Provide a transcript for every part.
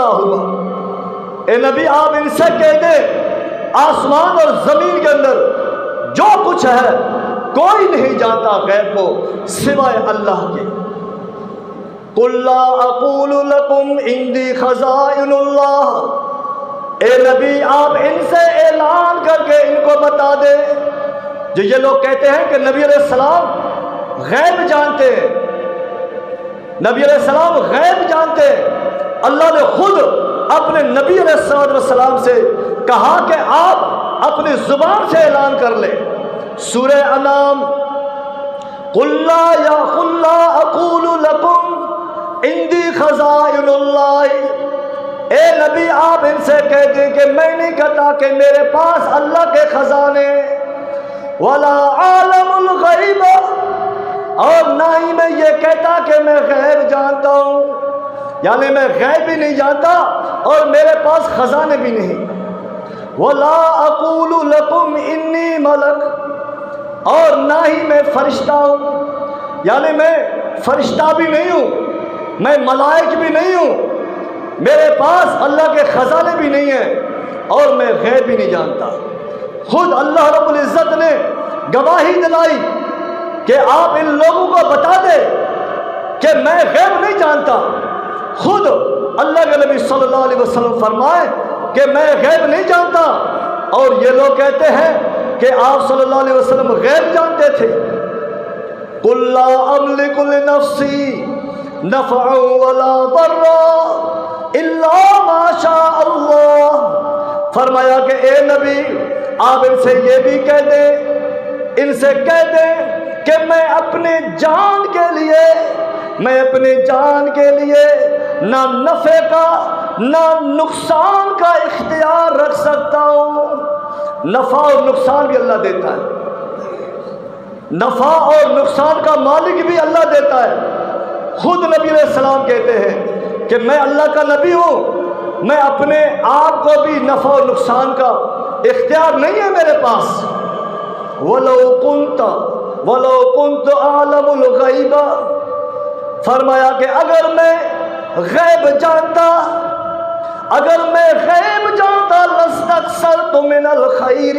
پیدا ہوا۔ اے نبی آپ ان سے کہہ دیں آسمان اور زمین کے اندر جو کچھ ہے کوئی نہیں جانتا غیب کو سوائے اللہ کے۔ قُلْ لَا أَقُولُ لَكُمْ عِنْدِي خَزَائِنُ اللَّهِ، اے نبی آپ ان سے اعلان کر کے ان کو بتا دیں۔ جو یہ لوگ کہتے ہیں کہ نبی علیہ السلام غیب جانتے ہیں، نبی علیہ السلام غیب جانتے ہیں، اللہ نے خود اپنے نبی علیہ السلام سے کہا کہ آپ اپنی زبان سے اعلان کر لیں۔ سورہ انعام، قُلْ لَا أَقُولُ لَكُمْ عِنْدِي خَزَائِنُ اللَّهِ، اے نبی آپ ان سے کہہ دیں کہ میں نہیں کہتا کہ میرے پاس اللہ کے خزانے، وَلَا عَالَمُ الْغَيْبَ، اور نہ ہی میں یہ کہتا کہ میں غیب جانتا ہوں، یعنی میں غیب بھی نہیں جانتا اور میرے پاس خزانے بھی نہیں۔ وَلَا أَقُولُ لَكُمْ إِنِّي مَلَكٌ، اور نہ ہی میں فرشتہ ہوں، یعنی میں فرشتہ بھی نہیں ہوں، میں ملائک بھی نہیں ہوں، میرے پاس اللہ کے خزانے بھی نہیں ہیں اور میں غیب بھی نہیں جانتا۔ خود اللہ رب العزت نے گواہی دلائی کہ آپ ان لوگوں کو بتا دیں کہ میں غیب نہیں جانتا۔ خود اللہ کے نبی صلی اللہ علیہ وسلم فرمائے کہ میں غیب نہیں جانتا، اور یہ لوگ کہتے ہیں کہ آپ صلی اللہ علیہ وسلم غیب جانتے تھے۔ قُلْ لَا أَمْلِكُ لِنَفْسِي نَفْعًا وَلَا ضَرًّا إِلَّا مَا شَاءَ اللَّهُ، فرمایا کہ اے نبی آپ ان سے یہ بھی کہہ دیں، ان سے کہہ دیں کہ میں اپنے جان کے لیے نہ نفع کا نہ نقصان کا اختیار رکھ سکتا ہوں۔ نفع اور نقصان بھی اللہ دیتا ہے، نفع اور نقصان کا مالک بھی اللہ دیتا ہے۔ خود نبی علیہ السلام کہتے ہیں کہ میں اللہ کا نبی ہوں، میں اپنے آپ کو بھی نفع اور نقصان کا اختیار نہیں ہے میرے پاس۔ وَلَوْ كُنْتُ أَعْلَمُ الْغَيْبَ، فرمایا کہ اگر میں غیب جانتا لَاسْتَكْثَرْتُ مِنَ الْخَيْرِ،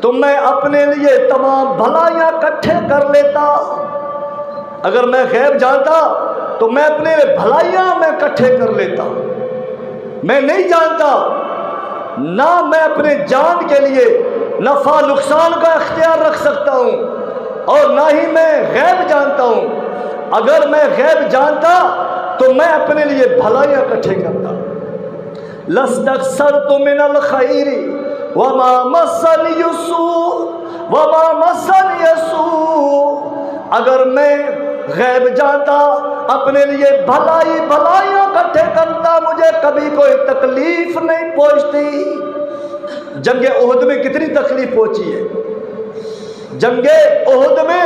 تو میں اپنے لیے تمام بھلائیاں اکٹھے کر لیتا۔ اگر میں غیب جانتا تو میں اپنے لیے بھلائیاں میں اکٹھے کر لیتا۔ میں نہیں جانتا، نہ میں اپنے جان کے لیے نفع نقصان کا اختیار رکھ سکتا ہوں اور نہ ہی میں غیب جانتا ہوں۔ اگر میں غیب جانتا تو میں اپنے لیے بھلائیاں اکٹھے کرتا۔ لَاسْتَكْثَرْتُ مِنَ الْخَيْرِ وَمَا مَسَّنِيَ السُّوءُ، اگر میں غیب جانتا اپنے لیے بھلائیاں اکٹھے کرتا، مجھے کبھی کوئی تکلیف نہیں پہنچتی۔ جنگ احد میں کتنی تکلیف پہنچی ہے؟ جنگ احد میں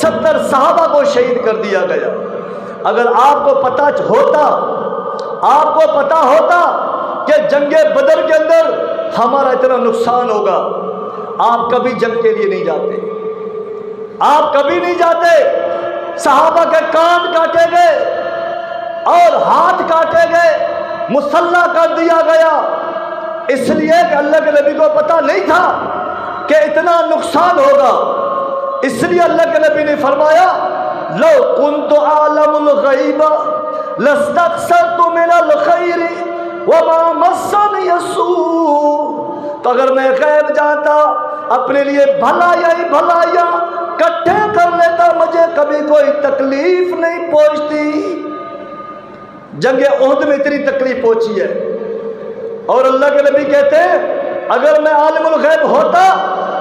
70 صحابہ کو شہید کر دیا گیا۔ اگر آپ کو پتا ہوتا کہ جنگ بدر کے اندر ہمارا اتنا نقصان ہوگا، آپ کبھی جنگ کے لیے نہیں جاتے، آپ کبھی نہیں جاتے۔ صحابہ کے کان کاٹے گئے اور ہاتھ کاٹے گئے، مسلح کر دیا گیا، اس لیے کہ اللہ کے نبی کو پتا نہیں تھا کہ اتنا نقصان ہوگا۔ اس لیے اللہ کے نبی نے فرمایا لو كنت اعلم الغیب لاستكثرت من الخیر وما مسنی السوء، تو اگر میں غیب جانتا اپنے لیے بھلائیاں اکٹھے کر لیتا، مجھے کبھی کوئی تکلیف نہیں پہنچتی۔ جنگ احد میں اتنی تکلیف پہنچی ہے، اور اللہ کے نبی کہتے ہیں اگر میں عالم الغیب ہوتا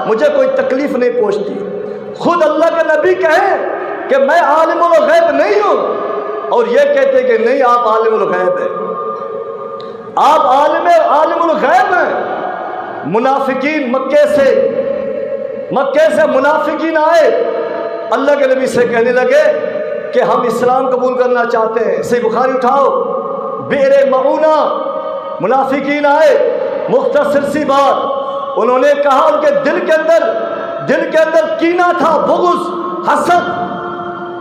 مجھے کوئی تکلیف نہیں پہنچتی۔ خود اللہ کے نبی کہیں کہ میں عالم الغیب نہیں ہوں، اور یہ کہتے کہ نہیں آپ عالم الغیب ہیں، آپ عالم الغیب ہیں۔ منافقین مکے سے منافقین آئے، اللہ کے نبی سے کہنے لگے کہ ہم اسلام قبول کرنا چاہتے ہیں۔ صحیح بخاری اٹھاؤ، بئر معونہ منافقین آئے، مختصر سی بات انہوں نے کہا، ان کے دل کے اندر کینہ تھا، بغض، حسد۔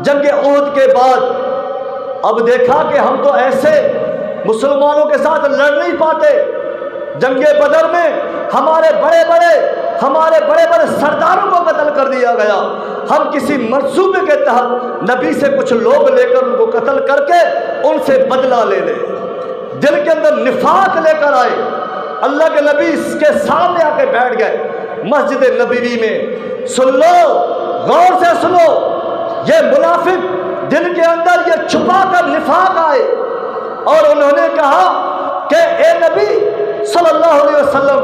جنگ احد کے بعد اب دیکھا کہ ہم تو ایسے مسلمانوں کے ساتھ لڑ نہیں پاتے. جنگ بدر میں ہمارے بڑے بڑے سرداروں کو قتل کر دیا گیا. ہم کسی منصوبے کے تحت نبی سے کچھ لوگ لے کر ان کو قتل کر کے ان سے بدلہ لے لیں. دل کے اندر نفاق لے کر آئے. اللہ کے نبی اس کے سامنے آ کے بیٹھ گئے مسجد نبوی میں. سن لو، غور سے سنو، یہ منافق دل کے اندر یہ چھپا کر نفاق آئے اور انہوں نے کہا کہ اے نبی صلی اللہ علیہ وسلم،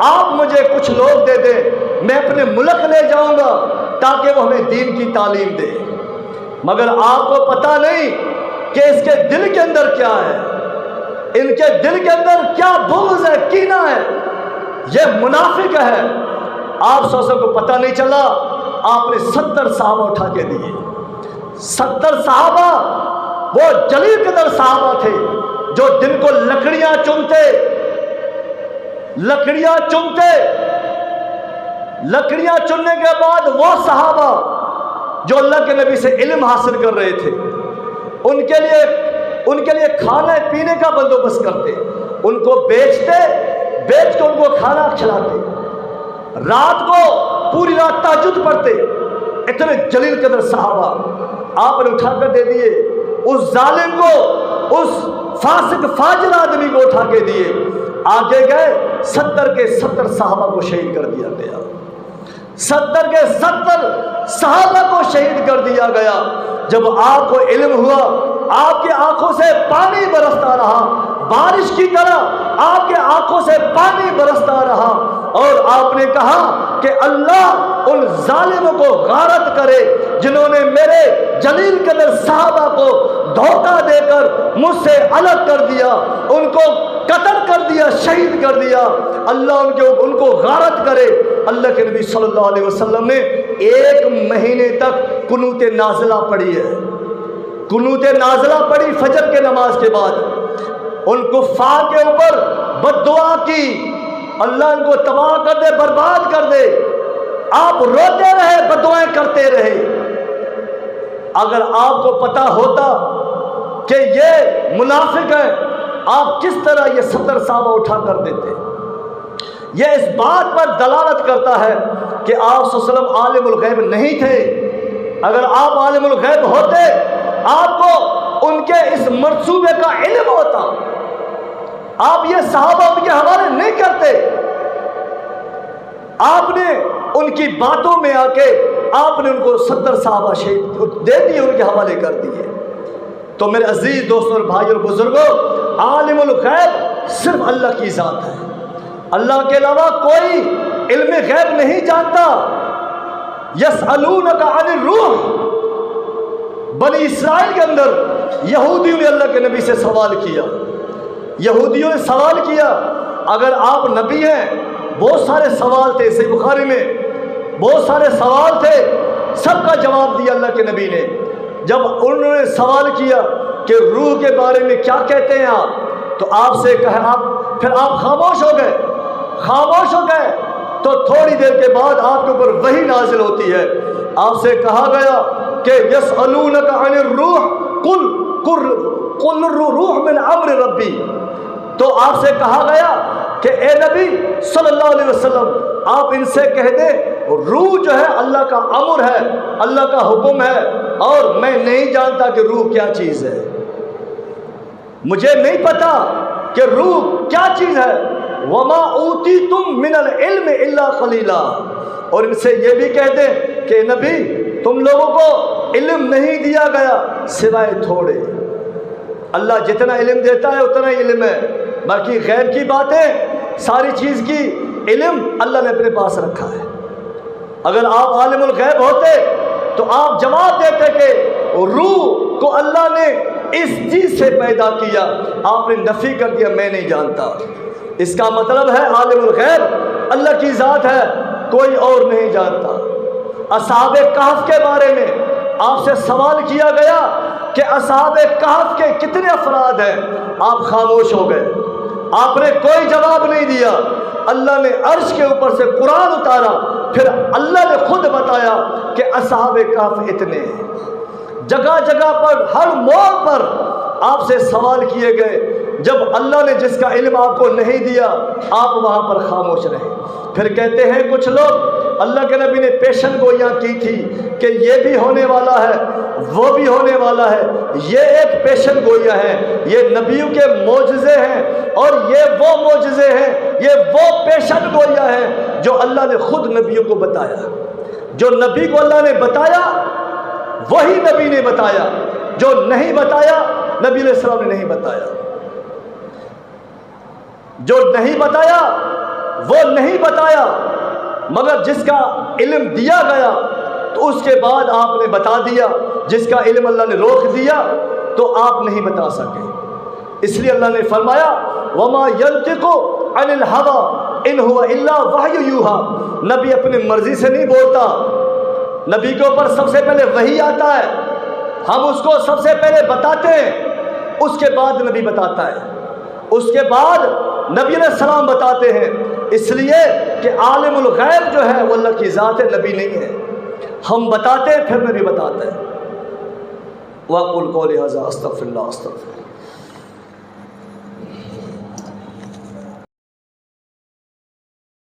آپ مجھے کچھ لوگ دے دیں، میں اپنے ملک لے جاؤں گا تاکہ وہ ہمیں دین کی تعلیم دے. مگر آپ کو پتہ نہیں کہ اس کے دل کے اندر کیا ہے، ان کے دل کے اندر کیا بغض ہے، کینہ ہے. یہ منافق ہے. آپ صلی اللہ علیہ وسلم کو پتہ نہیں چلا. آپ نے 70 صحابہ اٹھا کے دیے. 70 صحابہ وہ جلیل قدر صحابہ تھے جو دن کو لکڑیاں چنتے. لکڑیاں چننے کے بعد وہ صحابہ جو اللہ کے نبی سے علم حاصل کر رہے تھے ان کے لیے کھانے پینے کا بندوبست کرتے، ان کو بیچ کے ان کو کھانا کھلاتے، رات کو پوری رات تہجد پڑھتے. اتنے جلیل قدر صحابہ آپ نے اٹھا کر دے دیے. اس ظالم کو، اس فاسق فاجر آدمی کو اٹھا کے دیے. آگے گئے 70 کے 70 صحابہ کو شہید کر دیا گیا. 70 کے 70 صحابہ کو شہید کر دیا گیا. جب آپ کو علم ہوا، آپ کی آنکھوں سے پانی برستا رہا، بارش کی طرح آپ کے آنکھوں سے پانی برستا رہا، اور آپ نے کہا کہ اللہ ان ظالموں کو غارت کرے جنہوں نے میرے جلیل قدر صحابہ کو دھوکہ دے کر مجھ سے الگ کر دیا، ان کو قتل کر دیا، شہید کر دیا. اللہ ان کو غارت کرے. اللہ کے نبی صلی اللہ علیہ وسلم نے 1 مہینے تک قنوت نازلہ پڑھی ہے. قنوت نازلہ پڑھی فجر کے نماز کے بعد. ان کفار کے اوپر بد دعا کی، اللہ ان کو تباہ کر دے، برباد کر دے. آپ روتے رہے، بد دعائیں کرتے رہے. اگر آپ کو پتہ ہوتا کہ یہ منافق ہے، آپ کس طرح یہ 70 صحابہ اٹھا کر دیتے. یہ اس بات پر دلالت کرتا ہے کہ آپ صلی اللہ علیہ وسلم عالم الغیب نہیں تھے. اگر آپ عالم الغیب ہوتے، آپ کو ان کے اس منصوبے کا علم ہوتا. آپ یہ صحابہ ان کے حوالے نہیں کرتے. آپ نے ان کی باتوں میں آ کے آپ نے ان کو 70 صحابہ شہید دے دیے، ان کے حوالے کر دیے. تو میرے عزیز دوستوں اور بھائی اور بزرگوں، عالم الغیب صرف اللہ کی ذات ہے. اللہ کے علاوہ کوئی علم غیب نہیں جانتا. یسألونک عن الروح، بنی اسرائیل کے اندر یہودیوں نے اللہ کے نبی سے سوال کیا. یہودیوں نے سوال کیا، اگر آپ نبی ہیں، بہت سارے سوال تھے. صحیح بخاری میں بہت سارے سوال تھے، سب کا جواب دیا اللہ کے نبی نے. جب انہوں نے سوال کیا کہ روح کے بارے میں کیا کہتے ہیں آپ، تو آپ سے کہا، پھر آپ خاموش ہو گئے. تو تھوڑی دیر کے بعد آپ کے اوپر وحی نازل ہوتی ہے. آپ سے کہا گیا کہ یسألونک عن الروح قل الروح من امر ربی. تو آپ سے کہا گیا کہ اے نبی صلی اللہ علیہ وسلم، آپ ان سے کہہ دیں روح جو ہے اللہ کا امر ہے، اللہ کا حکم ہے، اور میں نہیں جانتا کہ روح کیا چیز ہے. مجھے نہیں پتا کہ روح کیا چیز ہے. وما اوتیتم من العلم الا قلیلا. اور ان سے یہ بھی کہہ دیں کہ نبی تم لوگوں کو علم نہیں دیا گیا سوائے تھوڑے. اللہ جتنا علم دیتا ہے اتنا ہی علم ہے. باقی غیب کی باتیں، ساری چیز کی علم اللہ نے اپنے پاس رکھا ہے. اگر آپ عالم الغیب ہوتے تو آپ جواب دیتے کہ روح کو اللہ نے اس چیز سے پیدا کیا. آپ نے نفی کر دیا، میں نہیں جانتا. اس کا مطلب ہے عالم الغیب اللہ کی ذات ہے، کوئی اور نہیں جانتا. اصحاب کہف کے بارے میں آپ سے سوال کیا گیا کہ اصحاب کہف کے کتنے افراد ہیں، آپ خاموش ہو گئے. آپ نے کوئی جواب نہیں دیا. اللہ نے عرش کے اوپر سے قرآن اتارا، پھر اللہ نے خود بتایا کہ اصحاب کہف اتنے ہیں. جگہ جگہ پر، ہر موڑ پر آپ سے سوال کیے گئے جب اللہ نے جس کا علم آپ کو نہیں دیا آپ وہاں پر خاموش رہیں۔ پھر کہتے ہیں کچھ لوگ اللہ کے نبی نے پیشن گوئیاں کی تھی کہ یہ بھی ہونے والا ہے وہ بھی ہونے والا ہے، یہ ایک پیشن گوئیاں ہیں، یہ نبیوں کے معجزے ہیں اور یہ وہ معجزے ہیں، یہ وہ پیشن گوئیاں ہیں جو اللہ نے خود نبیوں کو بتایا۔ جو نبی کو اللہ نے بتایا وہی نبی نے بتایا، جو نہیں بتایا نبی علیہ السلام نے نہیں بتایا۔ جو نہیں بتایا وہ نہیں بتایا، مگر جس کا علم دیا گیا تو اس کے بعد آپ نے بتا دیا، جس کا علم اللہ نے روک دیا تو آپ نہیں بتا سکے۔ اس لیے اللہ نے فرمایا وَمَا يَنْطِقُ عَنِ الْهَوَىٰ إِنْ هُوَ إِلَّا وَحْيٌ يُوحَىٰ۔ نبی اپنی مرضی سے نہیں بولتا، نبی کے اوپر سب سے پہلے وحی آتا ہے، ہم اس کو سب سے پہلے بتاتے ہیں، اس کے بعد نبی بتاتا ہے، اس کے بعد نبی علیہ السلام بتاتے ہیں، اس لیے کہ عالم الغیب جو ہے وہ اللہ کی ذات ہے، نبی نہیں ہے۔ ہم بتاتے ہیں پھر نبی بتاتا ہے۔ وَأَقُولُ قَوْلِي هَٰذَا أَسْتَغْفِرُ اللَّهَ